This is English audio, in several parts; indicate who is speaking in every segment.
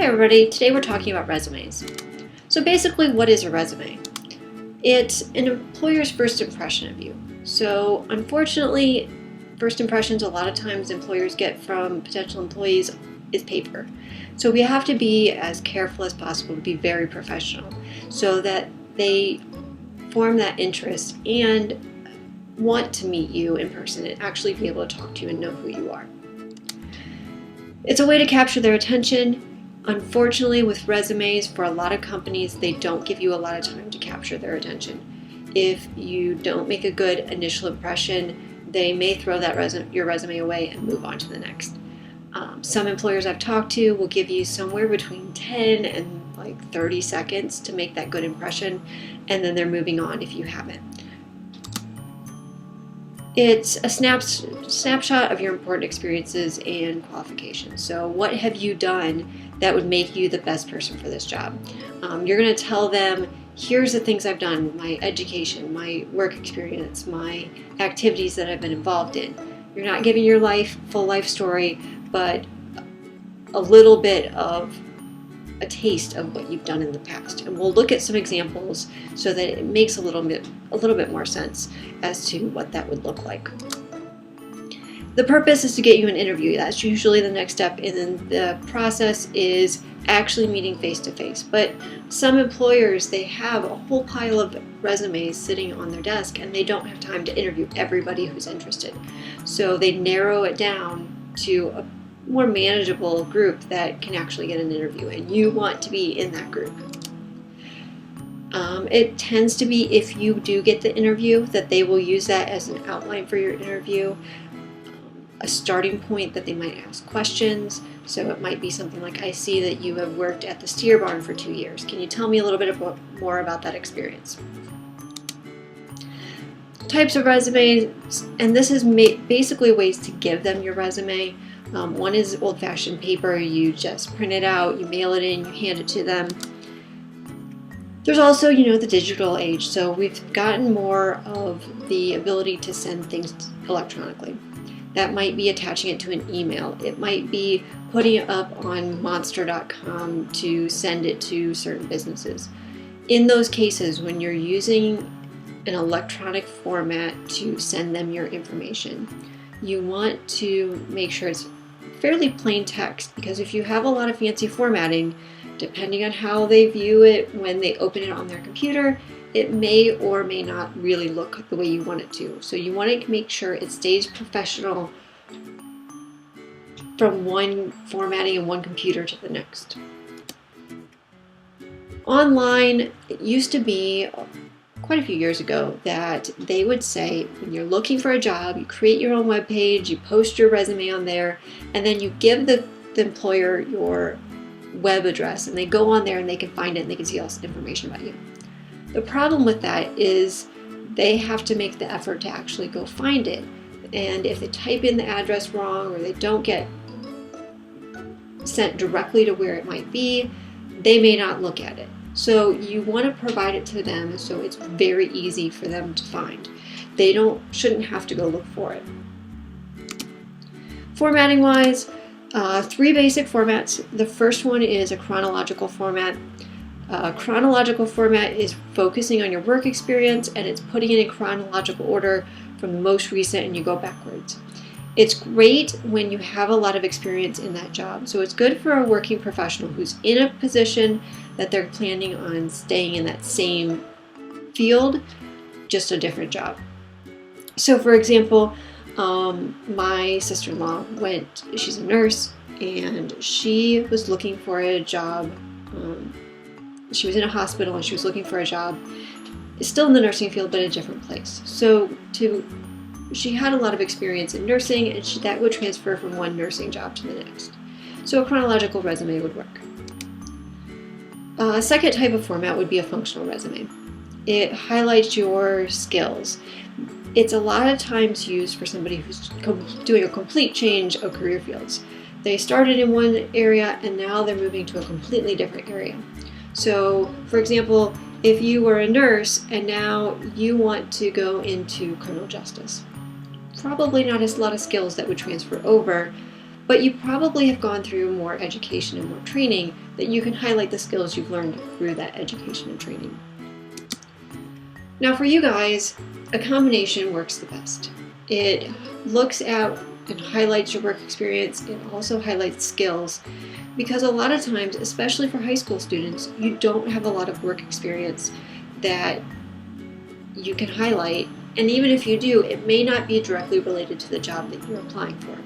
Speaker 1: Hi everybody, today we're talking about resumes. So basically, what is a resume? It's an employer's first impression of you. So unfortunately, first impressions a lot of times employers get from potential employees is paper. So we have to be as careful as possible to be very professional so that they form that interest and want to meet you in person and actually be able to talk to you and know who you are. It's a way to capture their attention. Unfortunately, with resumes, for a lot of companies, they don't give you a lot of time to capture their attention. If you don't make a good initial impression, they may throw your resume away and move on to the next. Some employers I've talked to will give you somewhere between 10 and 30 seconds to make that good impression, and then they're moving on if you haven't. It's a snapshot of your important experiences and qualifications. So what have you done that would make you the best person for this job? You're going to tell them, here's the things I've done, my education, my work experience, my activities that I've been involved in. You're not giving your full life story, but a little bit of a taste of what you've done in the past. And we'll look at some examples so that it makes a little bit more sense as to what that would look like. The purpose is to get you an interview. That's usually the next step, and then the process is actually meeting face to face. But some employers, they have a whole pile of resumes sitting on their desk and they don't have time to interview everybody who's interested. So they narrow it down to a more manageable group that can actually get an interview, and you want to be in that group. It tends to be, if you do get the interview, that they will use that as an outline for your interview, a starting point that they might ask questions. So it might be something like, I see that you have worked at the Steer Barn for 2 years. Can you tell me a little bit more about that experience? Types of resumes, and this is basically ways to give them your resume. One is old-fashioned paper. You just print it out, you mail it in, you hand it to them. There's also, the digital age, so we've gotten more of the ability to send things electronically. That might be attaching it to an email. It might be putting it up on monster.com to send it to certain businesses. In those cases, when you're using an electronic format to send them your information, you want to make sure it's fairly plain text, because if you have a lot of fancy formatting, depending on how they view it when they open it on their computer, it may or may not really look the way you want it to. So you want to make sure it stays professional from one formatting and one computer to the next. Online, it used to be quite a few years ago that they would say, when you're looking for a job, you create your own web page, you post your resume on there, and then you give the employer your web address, and they go on there and they can find it and they can see all this information about you. The problem with that is they have to make the effort to actually go find it, and if they type in the address wrong or they don't get sent directly to where it might be, they may not look at it. So you want to provide it to them so it's very easy for them to find. They shouldn't have to go look for it. Formatting wise, 3 basic formats. The first one is a chronological format. Chronological format is focusing on your work experience, and it's putting it in chronological order from the most recent, and you go backwards. It's great when you have a lot of experience in that job. So it's good for a working professional who's in a position that they're planning on staying in that same field, just a different job. So for example, my sister-in-law she's a nurse, and she was looking for a job. She was in a hospital and she was looking for a job. It's still in the nursing field, but a different place. So she had a lot of experience in nursing, and that would transfer from one nursing job to the next. So a chronological resume would work. A second type of format would be a functional resume. It highlights your skills. It's a lot of times used for somebody who's doing a complete change of career fields. They started in one area and now they're moving to a completely different area. So, for example, if you were a nurse and now you want to go into criminal justice, probably not a lot of skills that would transfer over, but you probably have gone through more education and more training that you can highlight the skills you've learned through that education and training. Now for you guys, a combination works the best. It looks at and highlights your work experience. It also highlights skills, because a lot of times, especially for high school students, you don't have a lot of work experience that you can highlight, and even if you do, it may not be directly related to the job that you're applying for.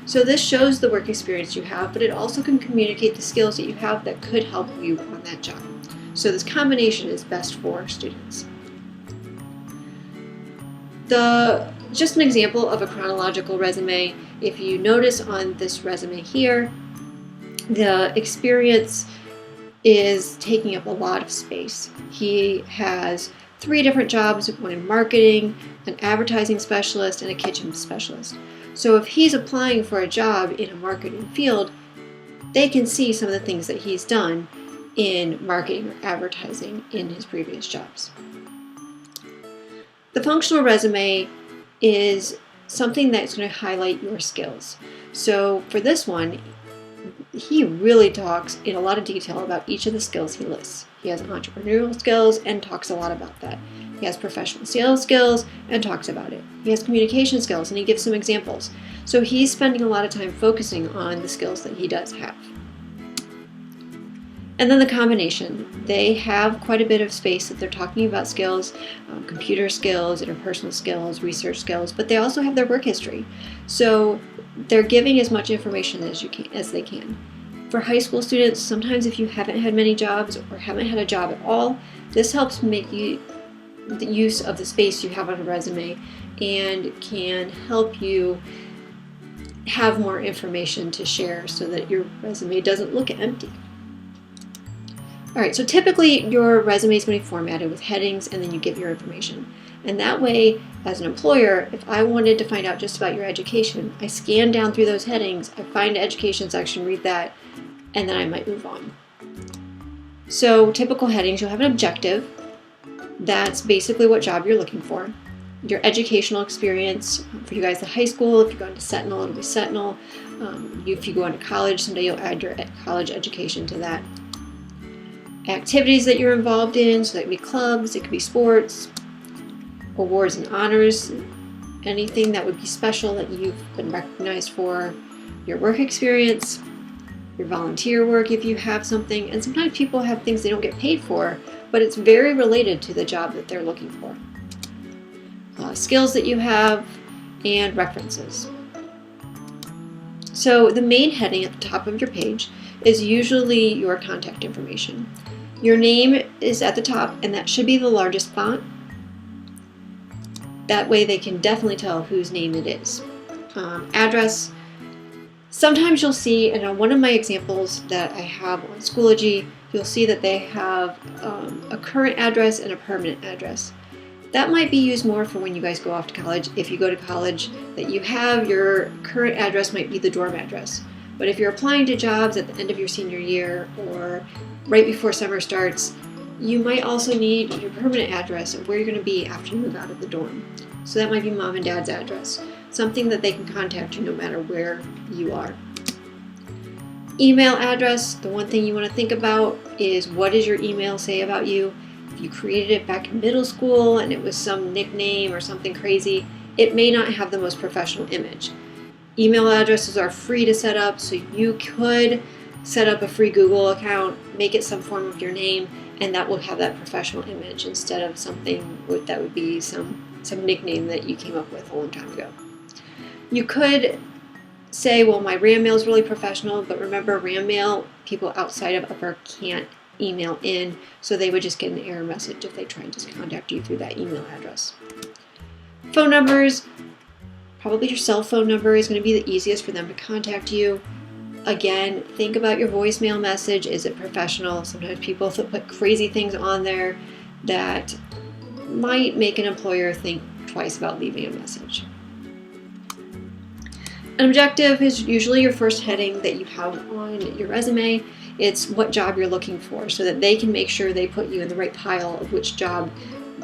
Speaker 1: So this shows the work experience you have, but it also can communicate the skills that you have that could help you on that job. So this combination is best for students. Just an example of a chronological resume, if you notice on this resume here, the experience is taking up a lot of space. He has 3 different jobs, one in marketing, an advertising specialist, and a kitchen specialist. So if he's applying for a job in a marketing field, they can see some of the things that he's done in marketing or advertising in his previous jobs. The functional resume is something that's going to highlight your skills. So for this one, he really talks in a lot of detail about each of the skills he lists. He has entrepreneurial skills and talks a lot about that. He has professional sales skills and talks about it. He has communication skills and he gives some examples. So he's spending a lot of time focusing on the skills that he does have. And then the combination. They have quite a bit of space that they're talking about skills, computer skills, interpersonal skills, research skills, but they also have their work history. So they're giving as much information as they can. For high school students, sometimes if you haven't had many jobs or haven't had a job at all, this helps make the use of the space you have on a resume and can help you have more information to share so that your resume doesn't look empty. Alright, so typically your resume is going to be formatted with headings and then you give your information. And that way, as an employer, if I wanted to find out just about your education, I scan down through those headings, I find the education section, read that, and then I might move on. So typical headings, you'll have an objective. That's basically what job you're looking for. Your educational experience, for you guys at high school, if you're going to Sentinel, it'll be Sentinel. If you go into college, someday you'll add your college education to that. Activities that you're involved in, so that could be clubs, it could be sports, awards and honors, anything that would be special that you've been recognized for, your work experience, your volunteer work if you have something, and sometimes people have things they don't get paid for, but it's very related to the job that they're looking for. Skills that you have, and references. So the main heading at the top of your page is usually your contact information. Your name is at the top, and that should be the largest font. That way they can definitely tell whose name it is. Address. Sometimes you'll see, and on one of my examples that I have on Schoology, you'll see that they have a current address and a permanent address. That might be used more for when you guys go off to college. If you go to college, that you have your current address might be the dorm address. But if you're applying to jobs at the end of your senior year or right before summer starts, you might also need your permanent address of where you're going to be after you move out of the dorm. So that might be mom and dad's address, something that they can contact you no matter where you are. Email address, the one thing you want to think about is what does your email say about you? If you created it back in middle school and it was some nickname or something crazy, it may not have the most professional image. Email addresses are free to set up, so you could set up a free Google account, make it some form of your name, and that will have that professional image instead of something that would be some nickname that you came up with a long time ago. You could say, well, my RAM mail is really professional, but remember, RAM mail, people outside of Upper can't email in, so they would just get an error message if they tried to contact you through that email address. Phone numbers. Probably your cell phone number is going to be the easiest for them to contact you. Again, think about your voicemail message. Is it professional? Sometimes people put crazy things on there that might make an employer think twice about leaving a message. An objective is usually your first heading that you have on your resume. It's what job you're looking for so that they can make sure they put you in the right pile of which job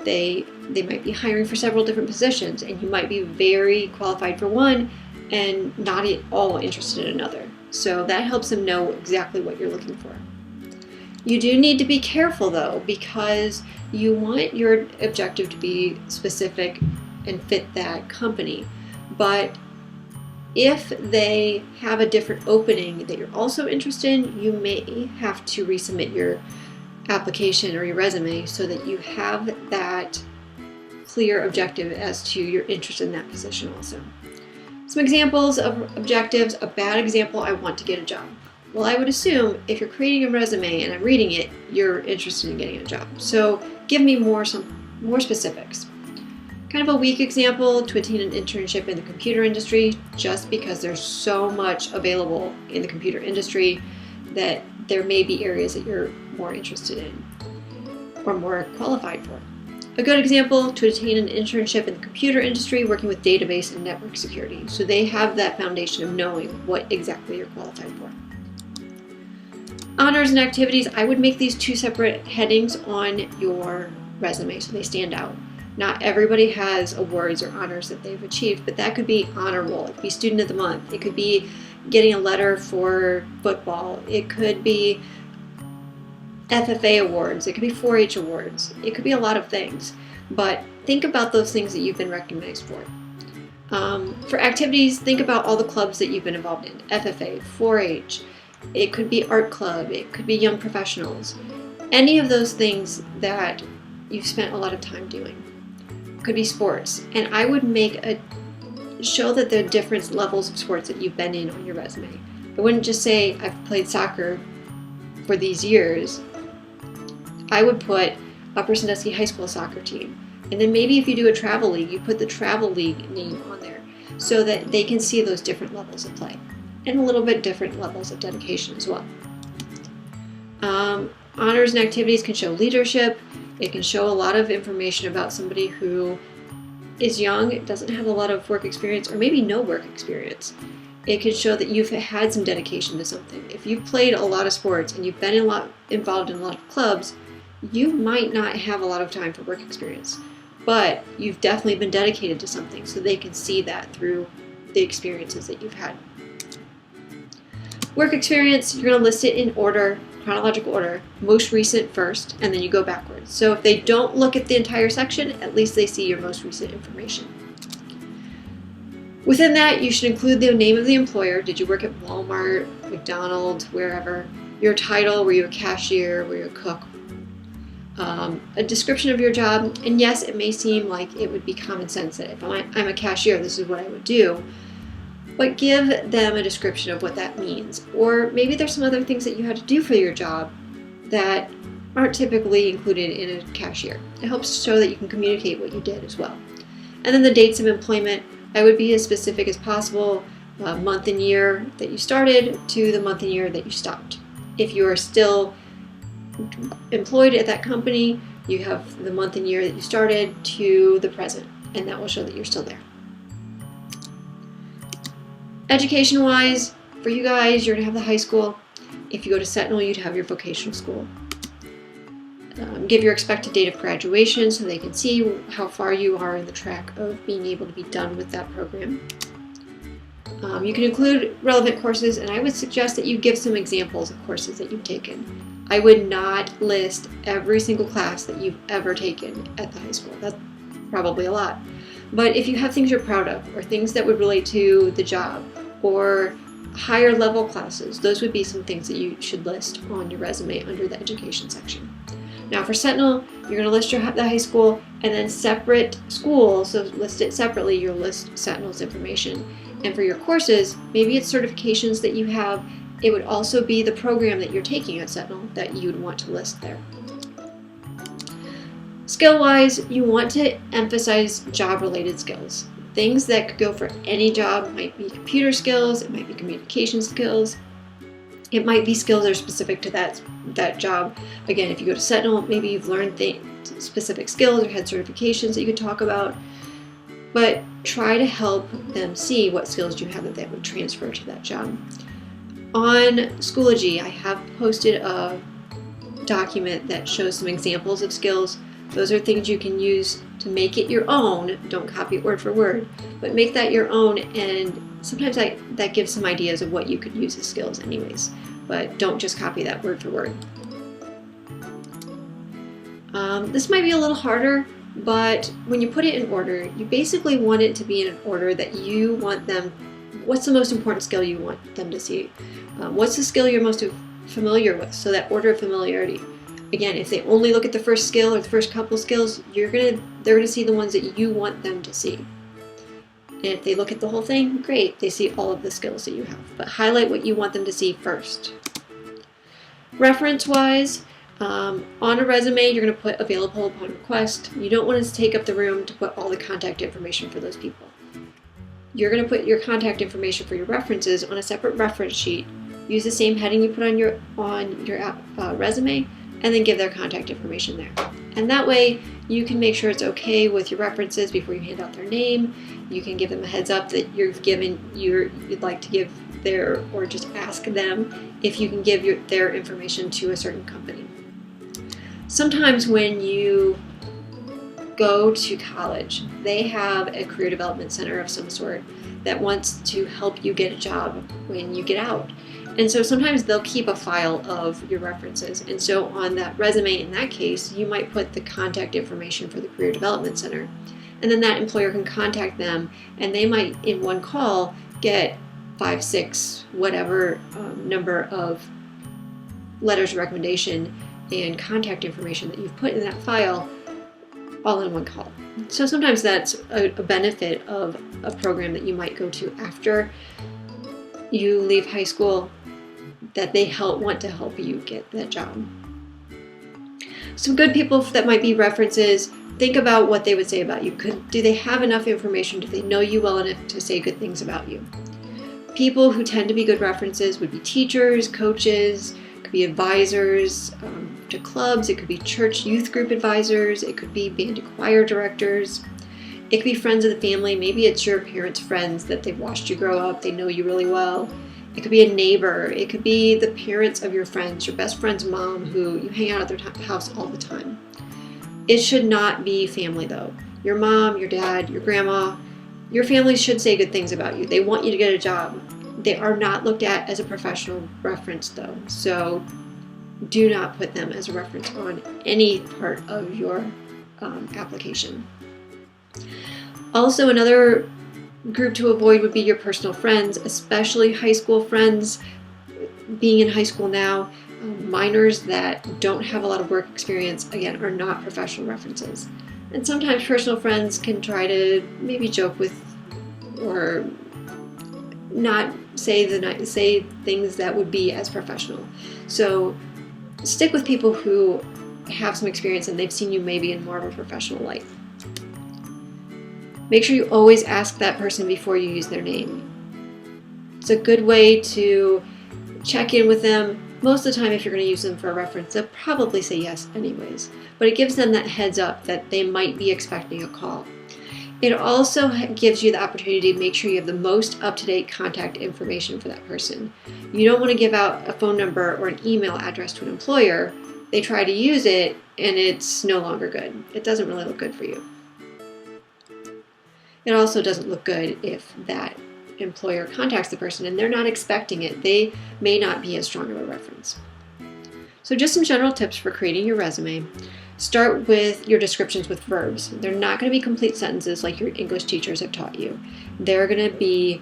Speaker 1: they might be hiring for several different positions, and you might be very qualified for one and not at all interested in another. So that helps them know exactly what you're looking for. You do need to be careful though, because you want your objective to be specific and fit that company. But if they have a different opening that you're also interested in, you may have to resubmit your application or your resume so that you have that clear objective as to your interest in that position also. Some examples of objectives. A bad example, I want to get a job. Well, I would assume if you're creating a resume and I'm reading it, you're interested in getting a job. So give me some more specifics. Kind of a weak example, to attain an internship in the computer industry, just because there's so much available in the computer industry that there may be areas that you're more interested in or more qualified for. A good example, to attain an internship in the computer industry, working with database and network security. So they have that foundation of knowing what exactly you're qualified for. Honors and activities, I would make these two separate headings on your resume so they stand out. Not everybody has awards or honors that they've achieved, but that could be honor roll, it could be student of the month, it could be getting a letter for football, it could be FFA awards, it could be 4-H awards, it could be a lot of things, but think about those things that you've been recognized for. For activities, think about all the clubs that you've been involved in, FFA, 4-H, it could be art club, it could be young professionals, any of those things that you've spent a lot of time doing. It could be sports, and I would show that there are different levels of sports that you've been in on your resume. I wouldn't just say I've played soccer for these years. I would put Upper Sandusky High School soccer team. And then maybe if you do a travel league, you put the travel league name on there so that they can see those different levels of play and a little bit different levels of dedication as well. Honors and activities can show leadership. It can show a lot of information about somebody who is young, doesn't have a lot of work experience, or maybe no work experience. It can show that you've had some dedication to something. If you've played a lot of sports and you've been involved in a lot of clubs, you might not have a lot of time for work experience, but you've definitely been dedicated to something, so they can see that through the experiences that you've had. Work experience, you're going to list it in order, chronological order, most recent first, and then you go backwards. So if they don't look at the entire section, at least they see your most recent information. Within that, you should include the name of the employer. Did you work at Walmart, McDonald's, wherever? Your title, were you a cashier, were you a cook? A description of your job, and yes, it may seem like it would be common sense that if I'm a cashier, this is what I would do, but give them a description of what that means. Or maybe there's some other things that you had to do for your job that aren't typically included in a cashier. It helps show that you can communicate what you did as well. And then the dates of employment, I would be as specific as possible, month and year that you started to the month and year that you stopped. If you are still employed at that company, you have the month and year that you started to the present, and that will show that you're still there. Education-wise, for you guys, you're going to have the high school. If you go to Sentinel, you'd have your vocational school. Give your expected date of graduation so they can see how far you are in the track of being able to be done with that program. You can include relevant courses, and I would suggest that you give some examples of courses that you've taken. I would not list every single class that you've ever taken at the high school. That's probably a lot. But if you have things you're proud of, or things that would relate to the job, or higher level classes, those would be some things that you should list on your resume under the education section. Now for Sentinel, you're going to list the high school, and then separate schools, so list it separately, you'll list Sentinel's information. And for your courses, maybe it's certifications that you have. It would also be the program that you're taking at Sentinel that you would want to list there. Skill-wise, you want to emphasize job-related skills. Things that could go for any job. Might be computer skills, it might be communication skills, it might be skills that are specific to that job. Again, if you go to Sentinel, maybe you've learned specific skills or had certifications that you could talk about, but try to help them see what skills you have that would transfer to that job. On Schoology, I have posted a document that shows some examples of skills. Those are things you can use to make it your own. Don't copy it word for word, but make that your own, and sometimes that gives some ideas of what you could use as skills anyways, but don't just copy that word for word. This might be a little harder, but when you put it in order, you basically want it to be in an order that you want them. What's the most important skill you want them to see? What's the skill you're most familiar with? So that order of familiarity. Again, if they only look at the first skill or the first couple skills, they're gonna see the ones that you want them to see. And if they look at the whole thing, great, they see all of the skills that you have. But highlight what you want them to see first. Reference-wise, on a resume, you're going to put available upon request. You don't want to take up the room to put all the contact information for those people. You're going to put your contact information for your references on a separate reference sheet. Use the same heading you put on your resume, and then give their contact information there. And that way, you can make sure it's okay with your references before you hand out their name. You can give them a heads up that you'd like to give or just ask them if you can give their information to a certain company. Sometimes when you go to college, they have a career development center of some sort that wants to help you get a job when you get out. And so sometimes they'll keep a file of your references. And so on that resume, in that case, you might put the contact information for the Career Development Center. And then that employer can contact them, and they might, in one call, get 5, 6, whatever number of letters of recommendation and contact information that you've put in that file all in one call. So sometimes that's a benefit of a program that you might go to after you leave high school, that they want to help you get that job. Some good people that might be references, think about what they would say about you. Do they have enough information? Do they know you well enough to say good things about you? People who tend to be good references would be teachers, coaches, could be advisors to clubs, it could be church youth group advisors, it could be band and choir directors, it could be friends of the family. Maybe it's your parents' friends that they've watched you grow up, they know you really well. It could be a neighbor, it could be the parents of your friends, your best friend's mom who you hang out at their house all the time. It should not be family though. Your mom, your dad, your grandma, your family should say good things about you. They want you to get a job. They are not looked at as a professional reference though, so do not put them as a reference on any part of your application. Also, another group to avoid would be your personal friends, especially high school friends. Being in high school now, minors that don't have a lot of work experience, again, are not professional references. And sometimes personal friends can try to maybe joke with or not say things that would be as professional. So stick with people who have some experience and they've seen you maybe in more of a professional light. Make sure you always ask that person before you use their name. It's a good way to check in with them. Most of the time, if you're going to use them for a reference, they'll probably say yes anyways, but it gives them that heads up that they might be expecting a call. It also gives you the opportunity to make sure you have the most up-to-date contact information for that person. You don't want to give out a phone number or an email address to an employer. They try to use it and it's no longer good. It doesn't really look good for you. It also doesn't look good if that employer contacts the person and they're not expecting it. They may not be as strong of a reference. So just some general tips for creating your resume. Start with your descriptions with verbs. They're not going to be complete sentences like your English teachers have taught you. They're going to be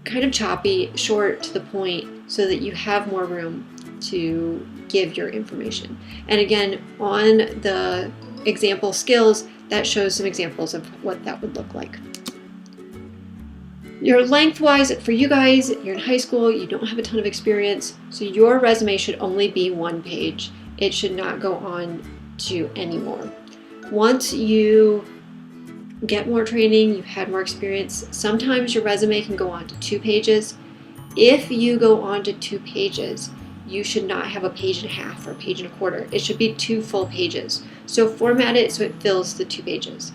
Speaker 1: kind of choppy, short, to the point, so that you have more room to give your information. And again, on the example skills, that shows some examples of what that would look like. Your lengthwise, for you guys, you're in high school, you don't have a ton of experience, so your resume should only be 1 page. It should not go on to any more. Once you get more training, you've had more experience, sometimes your resume can go on to 2 pages. If you go on to 2 pages, you should not have a page and a half or a page and a quarter. It should be 2 full pages. So format it so it fills the 2 pages.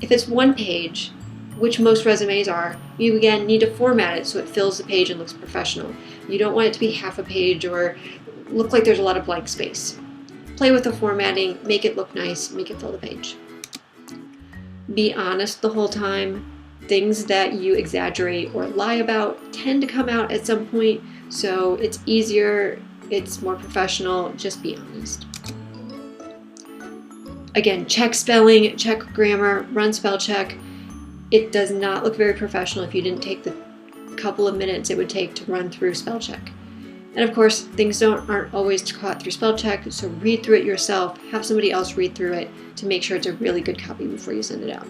Speaker 1: If it's 1 page, which most resumes are, you again need to format it so it fills the page and looks professional. You don't want it to be half a page or look like there's a lot of blank space. Play with the formatting, make it look nice, make it fill the page. Be honest the whole time. Things that you exaggerate or lie about tend to come out at some point, so it's easier, it's more professional, just be honest. Again, check spelling, check grammar, run spell check. It does not look very professional if you didn't take the couple of minutes it would take to run through spell check. And of course, things aren't always caught through spell check, so read through it yourself, have somebody else read through it to make sure it's a really good copy before you send it out.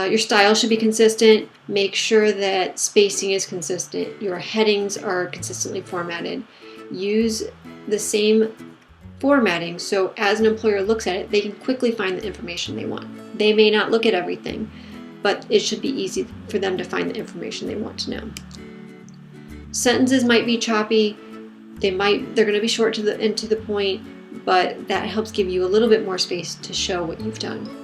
Speaker 1: Your style should be consistent. Make sure that spacing is consistent. Your headings are consistently formatted. Use the same formatting so as an employer looks at it, they can quickly find the information they want. They may not look at everything, but it should be easy for them to find the information they want to know. Sentences might be choppy. They're going to be short and to the point, but that helps give you a little bit more space to show what you've done.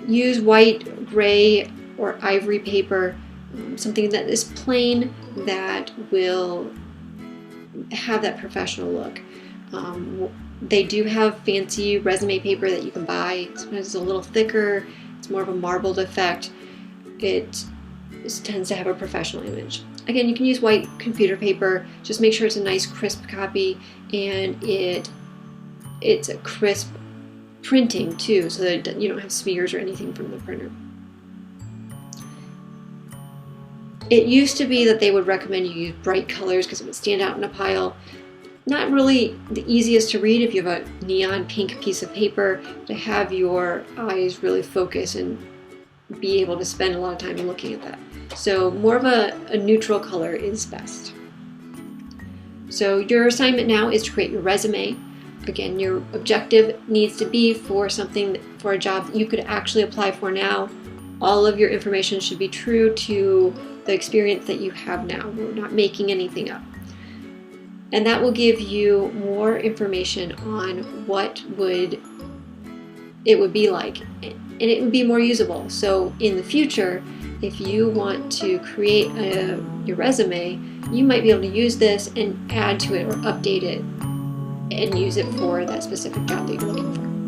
Speaker 1: Use white, gray, or ivory paper, something that is plain that will have that professional look. They do have fancy resume paper that you can buy. Sometimes it's a little thicker, it's more of a marbled effect. It tends to have a professional image. Again, you can use white computer paper, just make sure it's a nice crisp copy and it's a crisp printing too, so that you don't have smears or anything from the printer. It used to be that they would recommend you use bright colors because it would stand out in a pile. Not really the easiest to read if you have a neon pink piece of paper to have your eyes really focus and be able to spend a lot of time looking at that. So more of a neutral color is best. So your assignment now is to create your resume. Again, your objective needs to be for a job that you could actually apply for now. All of your information should be true to the experience that you have now. We're not making anything up. And that will give you more information on what it would be like, and it would be more usable. So in the future, if you want to create your resume, you might be able to use this and add to it or update it and use it for that specific job that you're looking for.